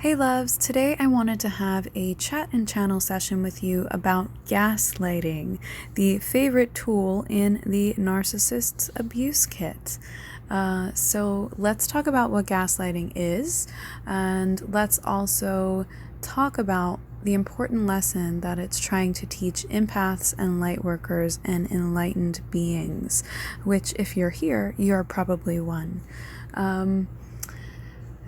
Hey loves, today I wanted to have a chat and channel session with you about gaslighting, the favorite tool in the narcissist's abuse kit. So let's talk about what gaslighting is, and let's also talk about the important lesson that it's trying to teach empaths and light workers and enlightened beings, which if you're here, you're probably one.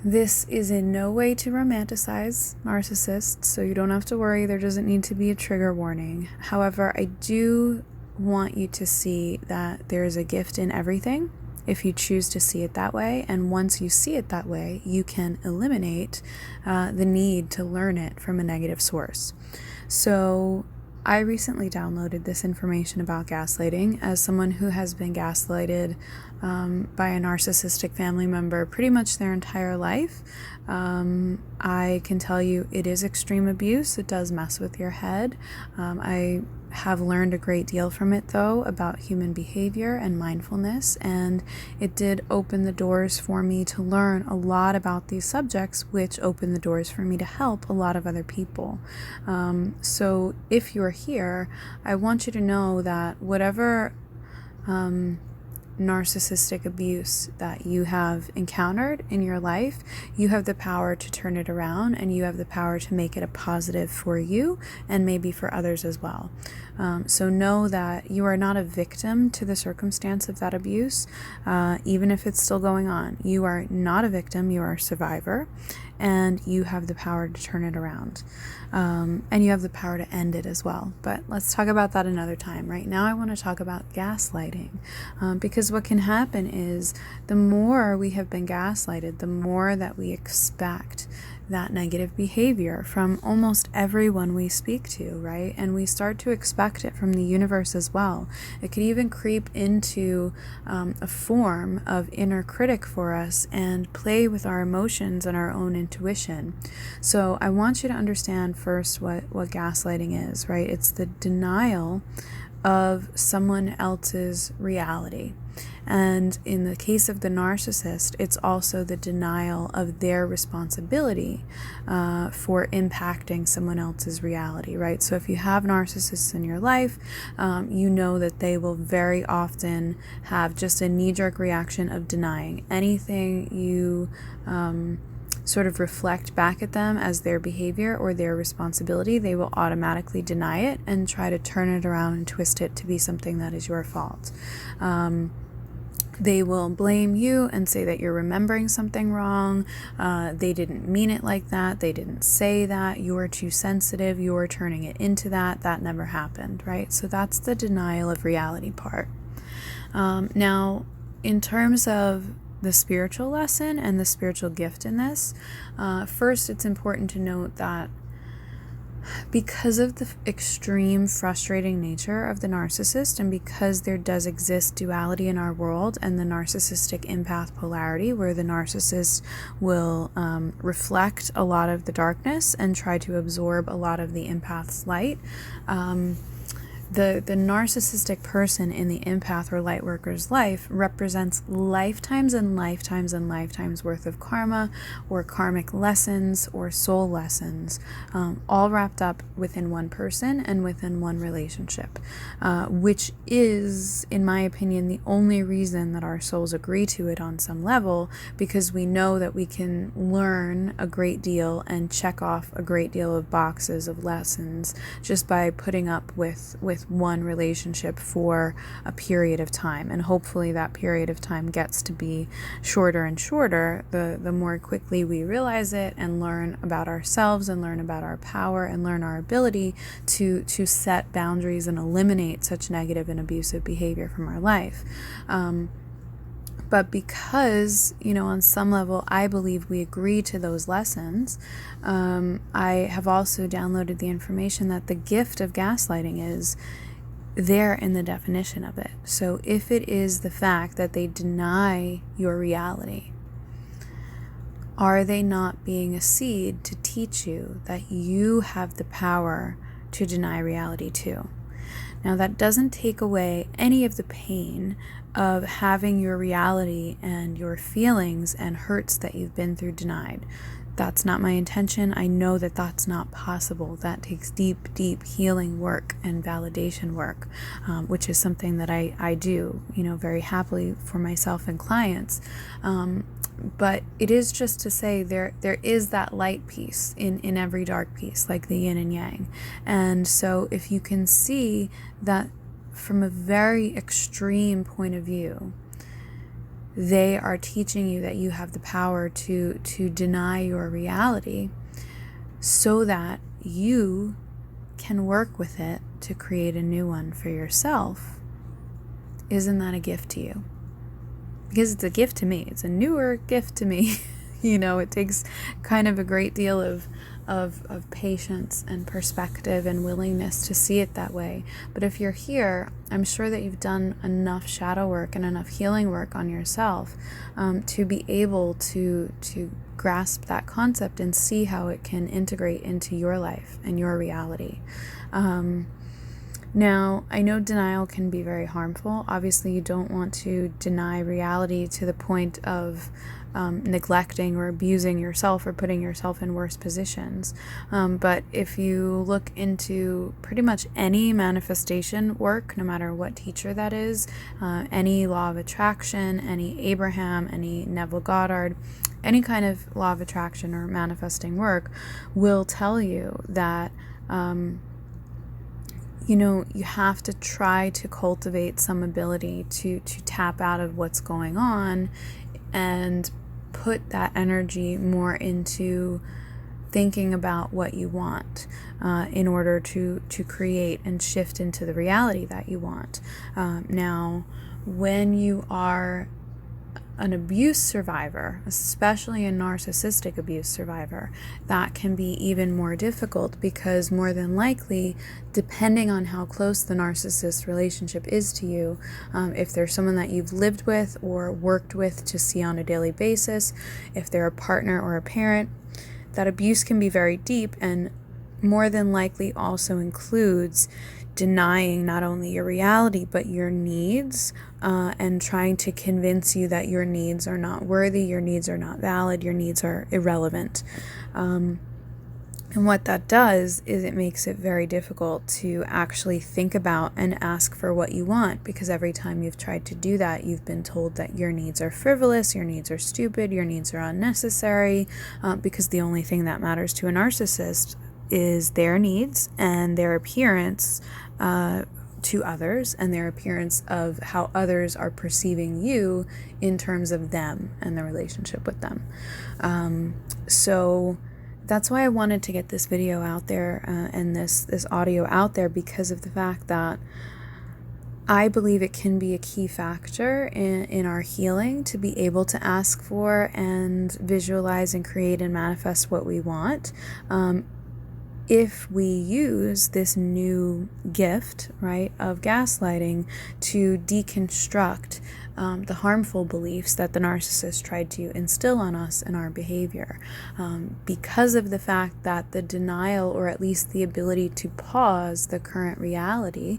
This is in no way to romanticize narcissists, so you don't have to worry. There doesn't need to be a trigger warning. However, I do want you to see that there is a gift in everything if you choose to see it that way. And once you see it that way, you can eliminate the need to learn it from a negative source. So I recently downloaded this information about gaslighting as someone who has been gaslighted by a narcissistic family member pretty much their entire life. I can tell you it is extreme abuse. It does mess with your head. I have learned a great deal from it, though, about human behavior and mindfulness, and it did open the doors for me to learn a lot about these subjects, which opened the doors for me to help a lot of other people. So if you're here, I want you to know that whatever narcissistic abuse that you have encountered in your life, you have the power to turn it around, and you have the power to make it a positive for you and maybe for others as well. So know that you are not a victim to the circumstance of that abuse, even if it's still going on. You are not a victim, you are a survivor, and you have the power to turn it around. And you have the power to end it as well. But let's talk about that another time. Right now I want to talk about gaslighting, because what can happen is the more we have been gaslighted, the more that we expect that negative behavior from almost everyone we speak to, right? And we start to expect it from the universe as well. It could even creep into a form of inner critic for us and play with our emotions and our own intuition. So I want you to understand first what gaslighting is, right? It's the denial of someone else's reality. And in the case of the narcissist, it's also the denial of their responsibility for impacting someone else's reality, right? So if you have narcissists in your life, you know that they will very often have just a knee-jerk reaction of denying anything you sort of reflect back at them as their behavior or their responsibility. They will automatically deny it and try to turn it around and twist it to be something that is your fault. They will blame you and say that you're remembering something wrong. They didn't mean it like that. They didn't say that. You are too sensitive. You are turning it into that. That never happened, right? So that's the denial of reality part. Now, in terms of the spiritual lesson and the spiritual gift in this, first, it's important to note that because of the extreme frustrating nature of the narcissist, and because there does exist duality in our world and the narcissistic empath polarity, where the narcissist will reflect a lot of the darkness and try to absorb a lot of the empath's light, the narcissistic person in the empath or light worker's life represents lifetimes and lifetimes and lifetimes worth of karma or karmic lessons or soul lessons, all wrapped up within one person and within one relationship, which is, in my opinion, the only reason that our souls agree to it on some level, because we know that we can learn a great deal and check off a great deal of boxes of lessons just by putting up with one relationship for a period of time. And hopefully that period of time gets to be shorter and shorter the more quickly we realize it and learn about ourselves and learn about our power and learn our ability to set boundaries and eliminate such negative and abusive behavior from our life. But because, on some level, I believe we agree to those lessons, I have also downloaded the information that the gift of gaslighting is there in the definition of it. So if it is the fact that they deny your reality, are they not being a seed to teach you that you have the power to deny reality too? Now, that doesn't take away any of the pain of having your reality and your feelings and hurts that you've been through denied. That's not my intention. I know that that's not possible. That takes deep, deep healing work and validation work, which is something that I do, very happily for myself and clients. But it is just to say there is that light piece in every dark piece, like the yin and yang. And so if you can see that from a very extreme point of view, they are teaching you that you have the power to deny your reality so that you can work with it to create a new one for yourself. Isn't that a gift to you? Because it's a gift to me. It's a newer gift to me. It takes kind of a great deal of patience and perspective and willingness to see it that way. But if you're here, I'm sure that you've done enough shadow work and enough healing work on yourself to be able to grasp that concept and see how it can integrate into your life and your reality. Now, I know denial can be very harmful. Obviously, you don't want to deny reality to the point of neglecting or abusing yourself or putting yourself in worse positions. But if you look into pretty much any manifestation work, no matter what teacher that is, any law of attraction, any Abraham, any Neville Goddard, any kind of law of attraction or manifesting work will tell you that you have to try to cultivate some ability to tap out of what's going on and put that energy more into thinking about what you want in order to create and shift into the reality that you want. Now, when you are an abuse survivor, especially a narcissistic abuse survivor, that can be even more difficult because more than likely, depending on how close the narcissist relationship is to you, if there's someone that you've lived with or worked with to see on a daily basis, if they're a partner or a parent, that abuse can be very deep and more than likely also includes denying not only your reality but your needs, and trying to convince you that your needs are not worthy, your needs are not valid, your needs are irrelevant. And what that does is it makes it very difficult to actually think about and ask for what you want, because every time you've tried to do that, you've been told that your needs are frivolous, your needs are stupid, your needs are unnecessary, because the only thing that matters to a narcissist is their needs and their appearance to others and their appearance of how others are perceiving you in terms of them and the relationship with them. So that's why I wanted to get this video out there and this audio out there, because of the fact that I believe it can be a key factor in our healing to be able to ask for and visualize and create and manifest what we want. If we use this new gift, right, of gaslighting to deconstruct the harmful beliefs that the narcissist tried to instill on us and our behavior, because of the fact that the denial, or at least the ability to pause the current reality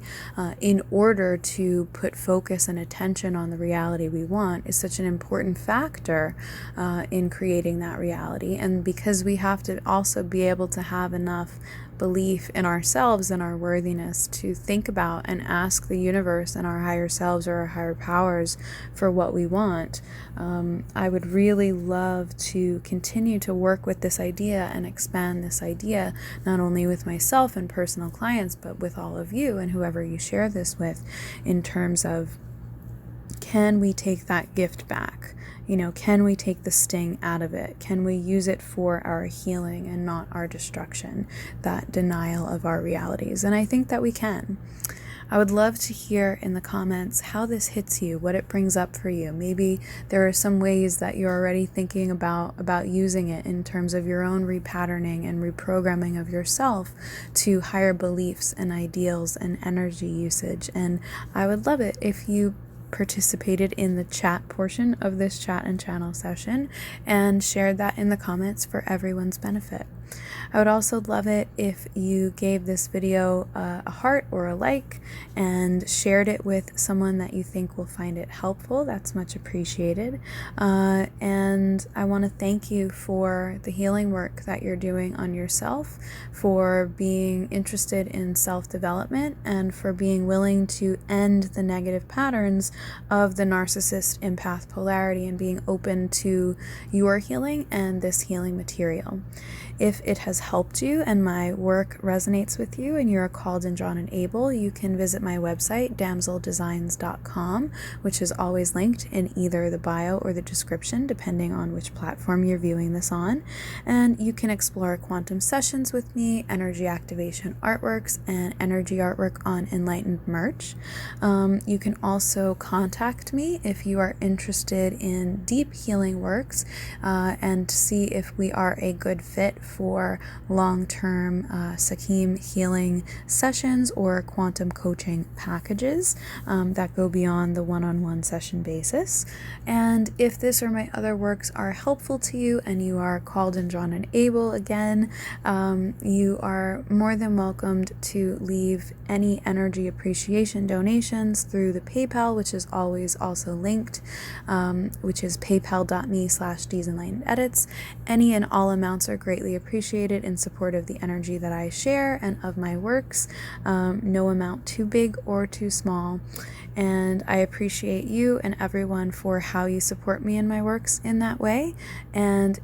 in order to put focus and attention on the reality we want, is such an important factor in creating that reality. And because we have to also be able to have enough belief in ourselves and our worthiness to think about and ask the universe and our higher selves or our higher powers for what we want, I would really love to continue to work with this idea and expand this idea, not only with myself and personal clients, but with all of you and whoever you share this with, in terms of, can we take that gift back? Can we take the sting out of it? Can we use it for our healing and not our destruction, that denial of our realities? And I think that we can. I would love to hear in the comments how this hits you, what it brings up for you. Maybe there are some ways that you're already thinking about using it in terms of your own repatterning and reprogramming of yourself to higher beliefs and ideals and energy usage. And I would love it if you participated in the chat portion of this chat and channel session and shared that in the comments for everyone's benefit. I would also love it if you gave this video a heart or a like and shared it with someone that you think will find it helpful. That's much appreciated. And I want to thank you for the healing work that you're doing on yourself, for being interested in self-development, and for being willing to end the negative patterns of the narcissist empath polarity and being open to your healing and this healing material. If it has helped you and my work resonates with you and you're called and drawn and able, you can visit my website, damcldesigns.com, which is always linked in either the bio or the description, depending on which platform you're viewing this on. And you can explore quantum sessions with me, energy activation artworks, and energy artwork on Enlightened merch. You can also contact me if you are interested in deep healing works and see if we are a good fit for long-term 𝐲𝐸𝐻 healing sessions or quantum coaching packages that go beyond the one-on-one session basis. And if this or my other works are helpful to you and you are called and drawn and able, again, you are more than welcomed to leave any energy appreciation donations through the PayPal, which is always also linked, which is paypal.me/DeesEnlightenedEdits. Any and all amounts are greatly appreciated in support of the energy that I share and of my works. No amount too big or too small. And I appreciate you and everyone for how you support me and my works in that way, and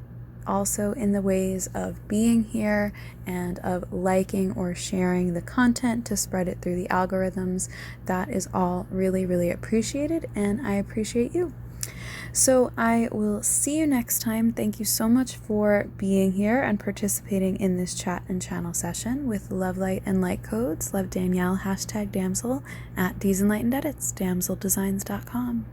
also in the ways of being here and of liking or sharing the content to spread it through the algorithms. That is all really, really appreciated, and I appreciate you. So I will see you next time. Thank you so much for being here and participating in this chat and channel session with LoveLight and Light Codes. Love Danielle, #Damcl, at @DeesEnlightenedEdits, damcldesigns.com.